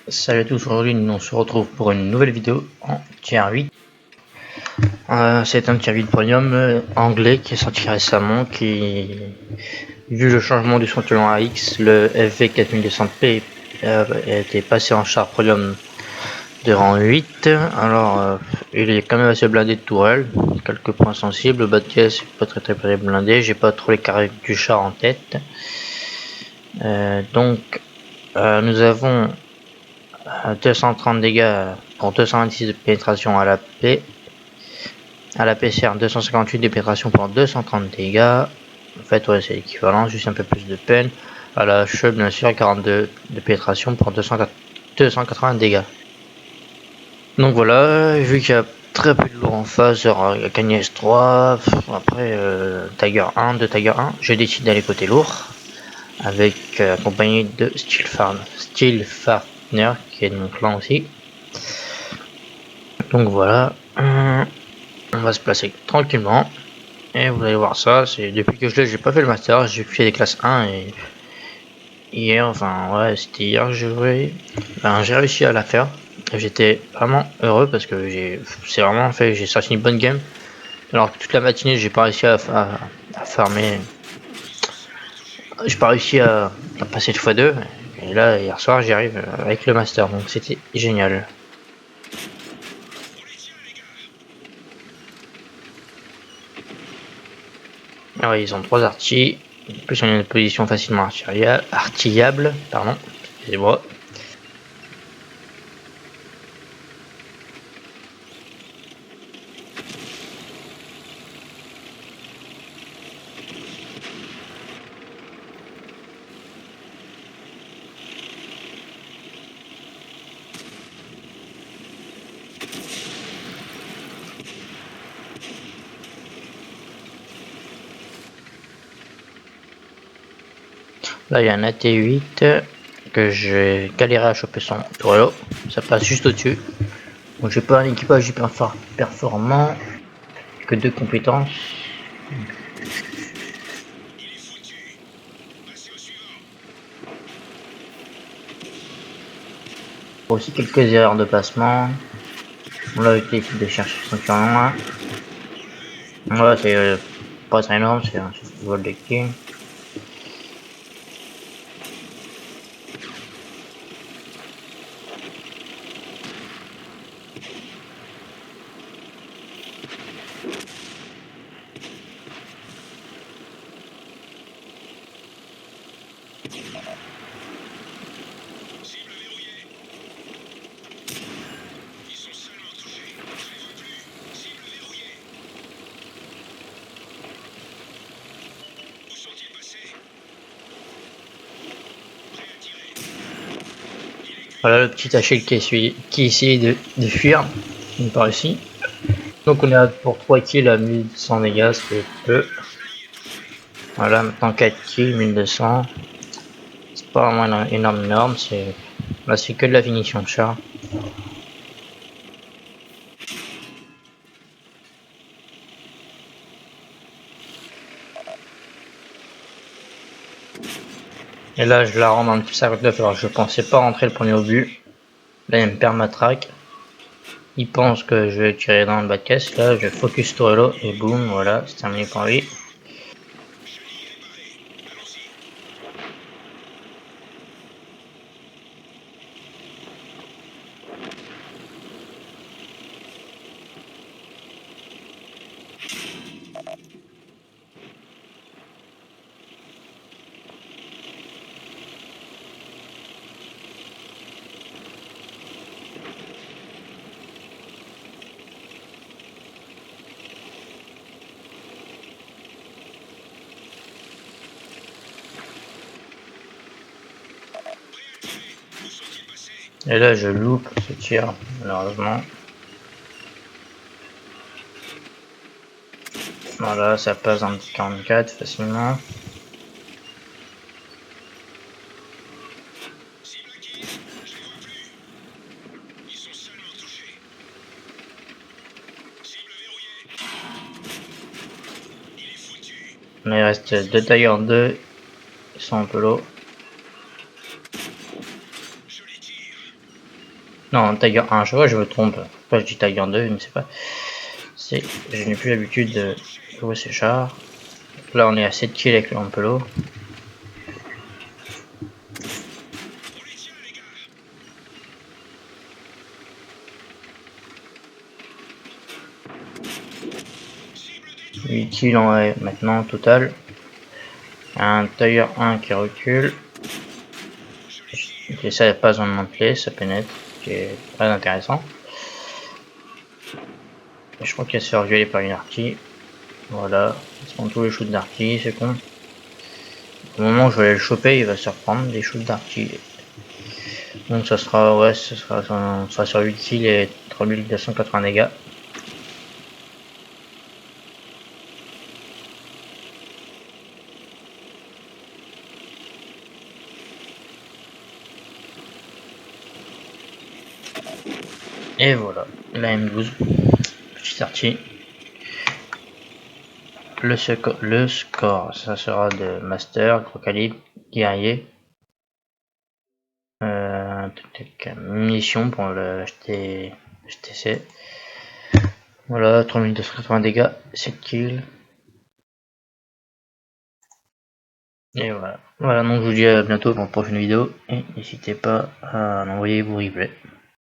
Salut à tous, aujourd'hui on se retrouve pour une nouvelle vidéo en tier 8. C'est un tier 8 premium anglais qui est sorti récemment, qui, vu le changement du centurion AX, le FV 4200P a été passé en char premium de rang 8. Alors il est quand même assez blindé de tourelles, quelques points sensibles, le bas de caisse pas très blindé, j'ai pas trop les carrés du char en tête. Nous avons 230 dégâts pour 226 de pénétration à la P. À la PCR 258 de pénétration pour 230 dégâts. En fait ouais, c'est l'équivalent, juste un peu plus de peine. À la HE bien sûr 42 de pénétration pour 280 dégâts. Donc voilà, vu qu'il y a très peu de lourds en face, genre Cagnès 3, après Tiger 1, de Tiger 1, j'ai décidé d'aller côté lourd, avec accompagné de Steelfartner, qui est de mon clan aussi. Donc voilà, on va se placer tranquillement. Et vous allez voir ça, c'est depuis que je l'ai, j'ai pas fait le master, j'ai fait des classes 1 et hier, enfin ouais, c'était hier que j'ai joué. J'ai réussi à la faire. J'étais vraiment heureux parce que c'est vraiment fait, j'ai sorti une bonne game. Alors que toute la matinée, j'ai pas réussi à farmer. J'ai pas réussi à passer le x2. Et là, hier soir, j'y arrive avec le master, donc c'était génial. Alors, ils ont 3 artis. En plus, on a une position facilement artillable. Pardon, excusez-moi. Là, il y a un AT8 que j'ai galéré à choper son tourello. Ça passe juste au-dessus. Donc, j'ai pas un équipage hyper performant, que 2 compétences. Aussi quelques erreurs de placement. On l'a essayé de chercher son surnom là. Ouais, c'est pas très énorme, c'est un vol de king. Voilà le petit Achille qui essaye de fuir, il part ici. Donc on est pour 3 kills à 1100 dégâts, c'est peu. Voilà, maintenant 4 kills, 1200. C'est pas vraiment énorme, là c'est que de la finition de char. Et là je la rends dans le 59, alors je pensais pas rentrer le premier au but. Là il me perd ma track. Il pense que je vais tirer dans le bas de caisse, là je focus Torello et boum, voilà, c'est terminé pour lui. Et là je loupe ce tir, malheureusement. Voilà, ça passe dans le 44 facilement. Là il reste 2 Tiger 2, ils sont un peu low. Non, Tiger 1, je vois, je me trompe. Pourquoi je dis Tiger 2, je ne sais pas. Je n'ai plus l'habitude de jouer ces chars. Là, on est à 7 kills avec le Ampelo. Huit kills en vrai maintenant au total. Un Tiger 1 qui recule. Et ça passe dans le mantelet, ça pénètre, qui est très intéressant. Et je crois qu'elle se fait violer par une Arty. Voilà, ils sont tous les shoots d'Arty, c'est con. Au moment où je vais aller le choper, il va se reprendre des shoots d'Arty. Donc ça sera, ouais, ça sera sur 8 kills et 3280 dégâts. Et voilà, la M12, petit Arty. Le score, ça sera de Master, gros calibre, guerrier. Munitions pour le HTC. Voilà, 3280 dégâts, 7 kills. Et voilà. Voilà, donc je vous dis à bientôt pour une prochaine vidéo. Et n'hésitez pas à m'envoyer vos replays.